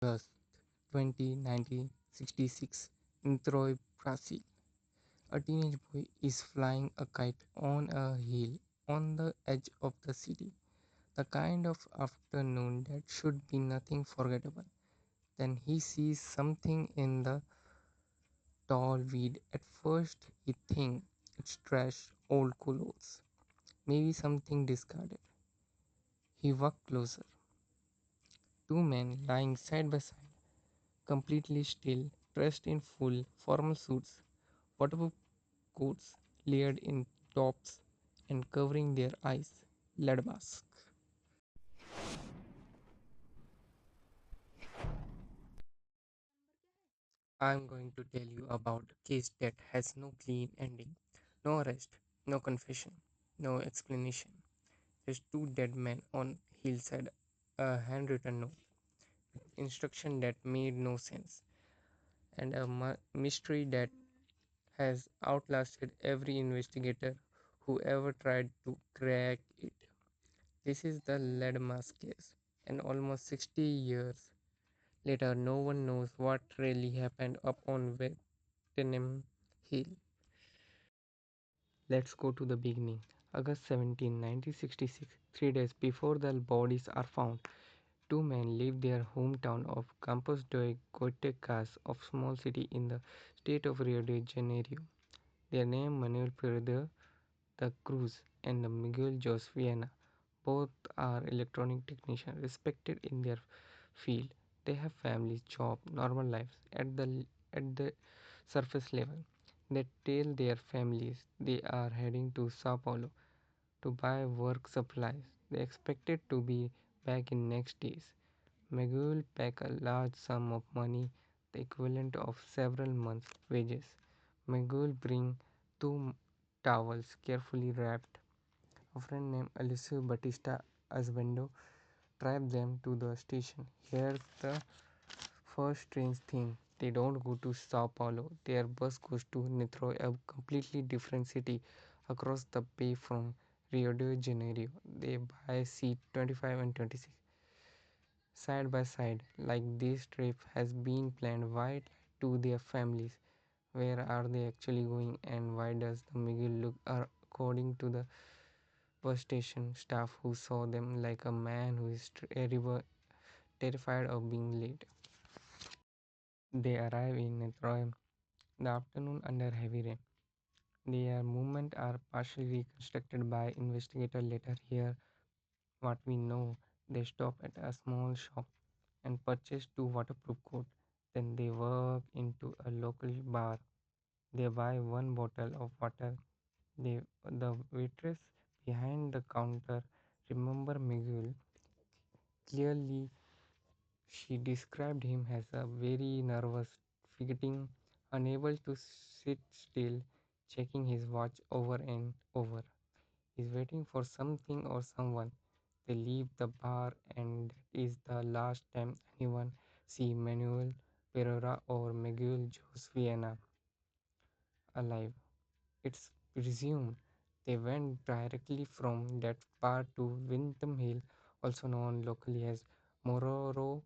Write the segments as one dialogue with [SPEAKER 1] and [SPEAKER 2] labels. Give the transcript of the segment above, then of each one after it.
[SPEAKER 1] August 20, 1966, Niterói, Brazil. A teenage boy is flying a kite on a hill on the edge of the city. The kind of afternoon that should be nothing forgettable. Then he sees something in the tall weed. At first, he thinks it's trash, old clothes, maybe something discarded. He walks closer. Two men lying side by side, completely still, dressed in full formal suits, waterproof coats layered in tops and covering their eyes. Lead mask. I'm going to tell you about a case that has no clean ending, no arrest, no confession, no explanation. Just two dead men on hillside, a handwritten note, instruction that made no sense, and a mystery that has outlasted every investigator who ever tried to crack it. This is the lead mask case, and almost 60 years later, no one knows what really happened up on Vietnam Hill. Let's go to the beginning. August 17, 1966, 3 days before the bodies are found, two men leave their hometown of Campos dos Goitacazes, a small city in the state of Rio de Janeiro. Their name Manoel Pereira, the Cruz, and Miguel José Viana. Both are electronic technicians, respected in their field. They have families, job, normal lives at the surface level. They tell their families they are heading to Sao Paulo to buy work supplies. They expected to be back in next days. Miguel pack a large sum of money, the equivalent of several months' wages. Miguel bring two towels carefully wrapped. A friend named Alicia Batista Asbendo drive them to the station. Here's the first strange thing. They don't go to Sao Paulo. Their bus goes to Niterói, a completely different city across the bay from Rio de Janeiro. They buy seat 25 and 26 side by side, like this trip has been planned. Why to their families? Where are they actually going, and why does the Miguel look according to the bus station staff who saw them like a man who is terrified of being late? They arrive in Niterói the afternoon under heavy rain. Their movements are partially reconstructed by investigators later. Here, what we know: they stop at a small shop and purchase two waterproof coats. Then they walk into a local bar. They buy one bottle of water. The waitress behind the counter remember Miguel clearly. She described him as a very nervous, fidgeting, unable to sit still, checking his watch over and over. He's waiting for something or someone. They leave the bar, and that is the last time anyone see Manuel Pereira or Miguel José alive. It's presumed they went directly from that bar to Wintham Hill, also known locally as Mororo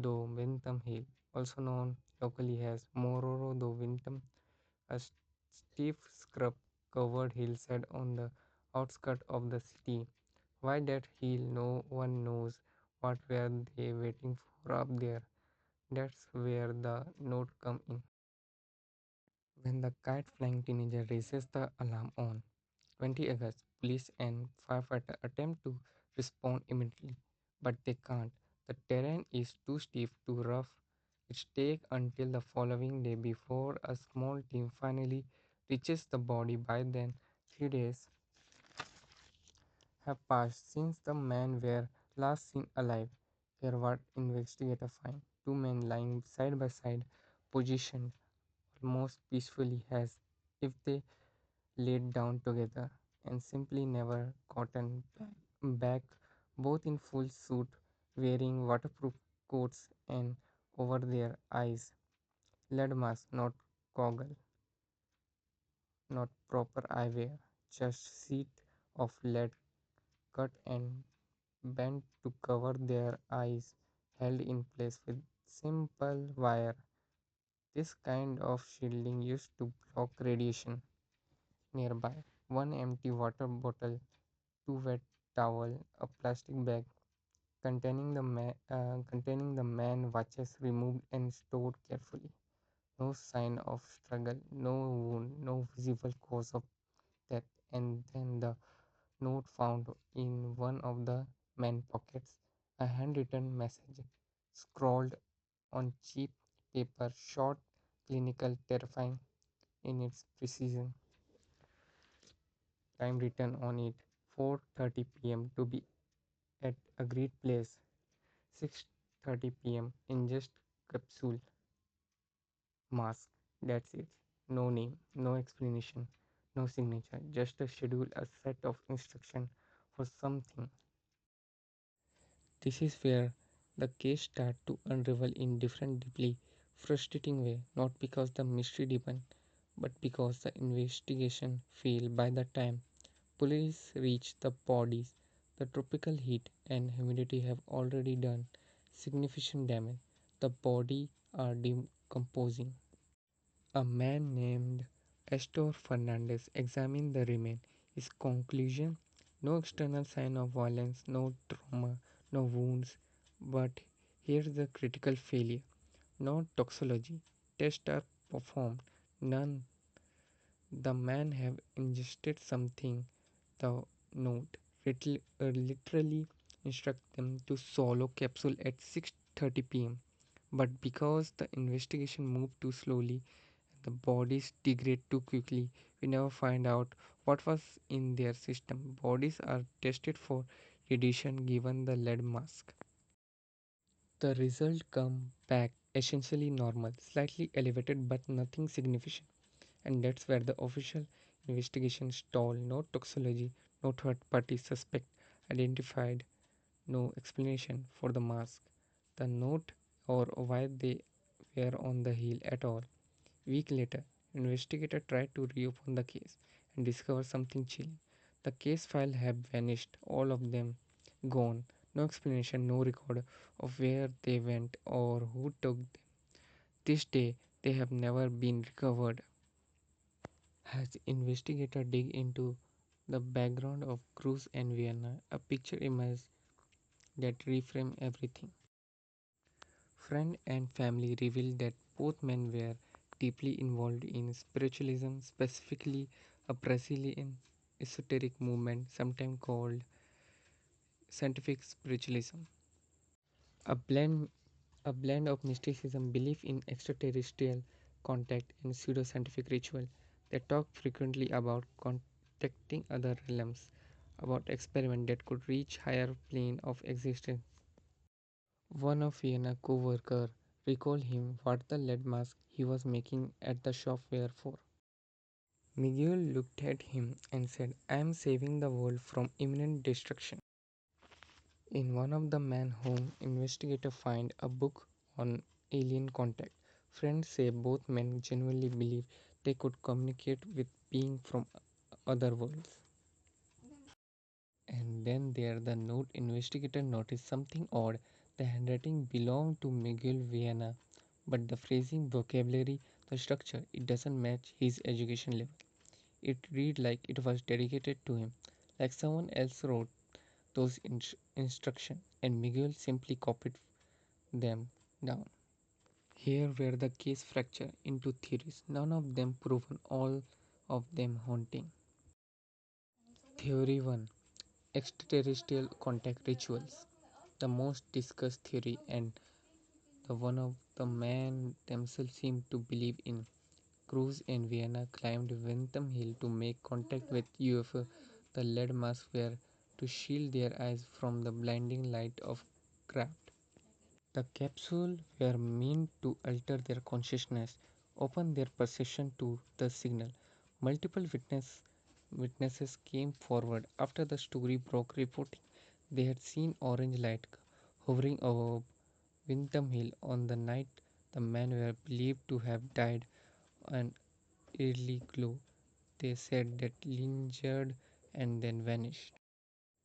[SPEAKER 1] do Wintham Hill, also known locally as Mororo do Wintham, a steep scrub covered hillside on the outskirts of the city. Why that hill? No one knows. What were they waiting for up there? That's where the note come in. When the kite flying teenager raises the alarm on 20 August, police and firefighters attempt to respond immediately, but they can't. The terrain is too steep, too rough. It takes until the following day before a small team finally reaches the body. By then, 3 days have passed since the men were last seen alive. Here, what investigators find: two men lying side by side, positioned almost peacefully as if they laid down together and simply never gotten back, both in full suit, wearing waterproof coats and over their eyes. Lead mask, not goggle, not proper eyewear, just sheet of lead cut and bent to cover their eyes, held in place with Simple wire. This kind of shielding used to block radiation. Nearby, one empty water bottle, two wet towel, a plastic bag containing the man watches removed and stored carefully. No sign of struggle, no wound, no visible cause of death. And then the note found in one of the man pockets, a handwritten message scrawled on cheap paper, short, clinical, terrifying in its precision. Time written on it 4:30 p.m. to be at agreed place. 6:30 p.m. ingest capsule mask. That's it. No name, no explanation, no signature, just a schedule, a set of instruction for something. This is where the case starts to unravel in different deeply frustrating way, not because the mystery deepened, but because the investigation failed. By the time police reach the bodies, the tropical heat and humidity have already done significant damage. The body are decomposing. A man named Astor Fernandez examined the remains. His conclusion: no external sign of violence, no trauma, no wounds. But here's the critical failure: no toxicology tests are performed, none. The man have ingested something. The note literally instruct them to swallow capsule at 6:30 p.m. But because the investigation moved too slowly, the bodies degrade too quickly, we never find out what was in their system. Bodies are tested for radiation given the lead mask. The result come back essentially normal, slightly elevated but nothing significant. And that's where the official investigation stalled. No toxicology, no third party suspect identified, no explanation for the mask, the note, or why they were on the hill at all. Week later, investigators tried to reopen the case and discover something chilling. The case file had vanished, all of them gone. No explanation, no record of where they went or who took them. This day, they have never been recovered. As investigators dig into the background of Cruz and Viana, a picture emerges that reframes everything. Friend and family revealed that both men were deeply involved in spiritualism, specifically a Brazilian esoteric movement, sometimes called scientific spiritualism. A blend, a blend of mysticism, belief in extraterrestrial contact, and pseudoscientific ritual. They talk frequently about contacting other realms, about experiments that could reach higher plane of existence. One of Vienna co-worker recalled him what the lead mask he was making at the shop were for. Miguel looked at him and said, I am saving the world from imminent destruction. In one of the man's home, investigators find a book on alien contact. Friends say both men genuinely believe they could communicate with beings from other worlds. And then there the note investigator noticed something odd. The handwriting belonged to Miguel Viana, but the phrasing, vocabulary, the structure, it doesn't match his education level. It read like it was dedicated to him, like someone else wrote those instructions, and Miguel simply copied them down. Here were the case fractured into theories, none of them proven, all of them haunting. Theory 1: extraterrestrial contact rituals. The most discussed theory, and the one of the men themselves seem to believe in. Cruz and Viana climbed Wentham Hill to make contact with UFO. The lead masks were to shield their eyes from the blinding light of craft. The capsules were meant to alter their consciousness, open their perception to the signal. Multiple witnesses came forward after the story broke, reporting they had seen orange light hovering over Wintham Hill on the night the men were believed to have died. An eerie glow, they said, that lingered and then vanished.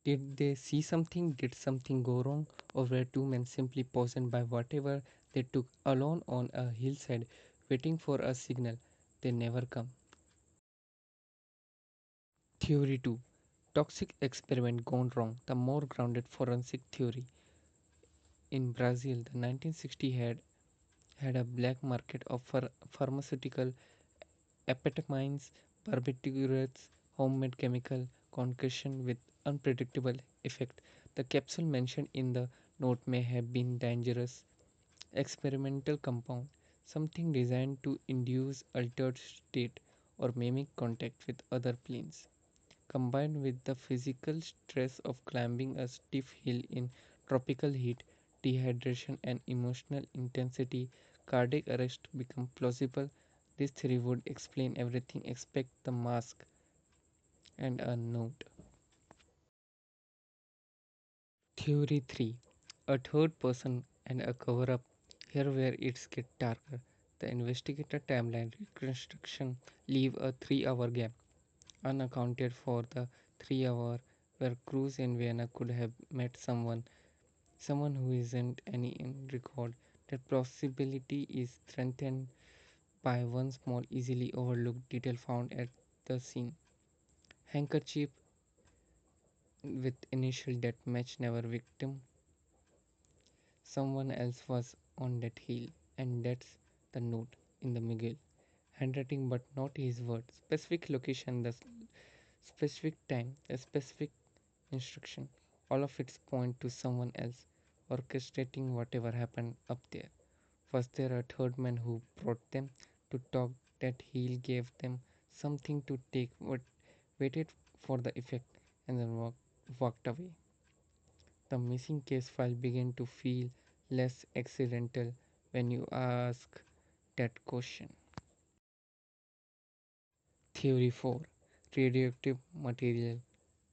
[SPEAKER 1] Did they see something? Did something go wrong? Or were two men simply poisoned by whatever they took alone on a hillside, waiting for a signal they never come? Theory 2. Toxic experiment gone wrong. The more grounded forensic theory. In Brazil, the 1960 had a black market of pharmaceutical amphetamines, barbiturates, homemade chemical concoction with unpredictable effect. The capsule mentioned in the note may have been dangerous experimental compound, something designed to induce altered state or mimic contact with other planes. Combined with the physical stress of climbing a stiff hill in tropical heat, dehydration, and emotional intensity, cardiac arrest become plausible. This theory would explain everything except the mask and a note. Theory 3. A third person and a cover up. Here where it gets darker. The investigator timeline reconstruction leave a 3-hour gap unaccounted for. The 3 hour where Cruz and Viana could have met someone who isn't any in record. That possibility is strengthened by one small easily overlooked detail found at the scene. Handkerchief with initial that match never victim. Someone else was on that hill, and that's the note in the Miguel handwriting, but not his word. Specific location, the specific time, the specific instruction, all of it point to someone else orchestrating whatever happened up there. Was there a third man who brought them to talk that he gave them something to take, but waited for the effect and then walked away? The missing case file began to feel less accidental when you ask that question. Theory 4. Radioactive material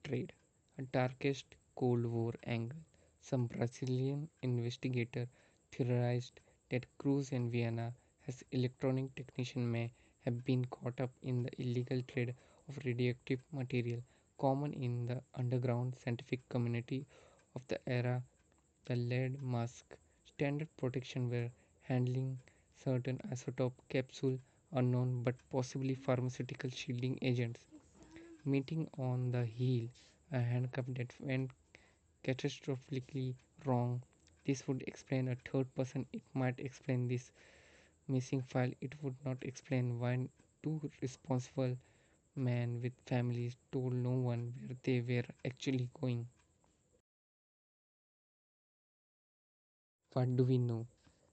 [SPEAKER 1] trade, a darkest Cold War angle. Some Brazilian investigator theorized that Cruz and Viana, as electronic technician, may have been caught up in the illegal trade of radioactive material common in the underground scientific community of the era. The lead mask, standard protection were handling certain isotope capsule unknown but possibly pharmaceutical shielding agents. Meeting on the heel, a handcuff that went catastrophically wrong. This would explain a third person. It might explain this missing file. It would not explain why two responsible men with families told no one where they were actually going. What do we know?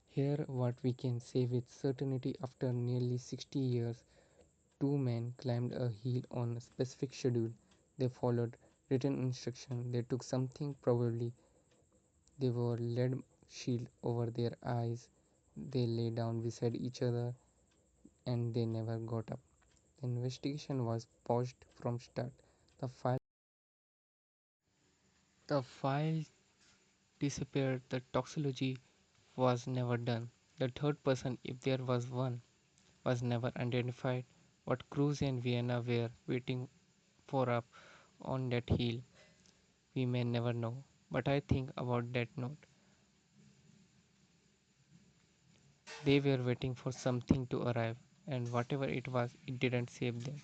[SPEAKER 1] Here, what we can say with certainty after nearly 60 years, two men climbed a hill on a specific schedule. They followed written instruction. They took something, probably they wore lead shield over their eyes. They lay down beside each other and they never got up. The investigation was paused from start. The file the file disappeared. The toxicology was never done. The third person, if there was one, was never identified. What Cruz and Vienna were waiting for up on that hill, we may never know. But I think about that note. They were waiting for something to arrive, and whatever it was, it didn't save them.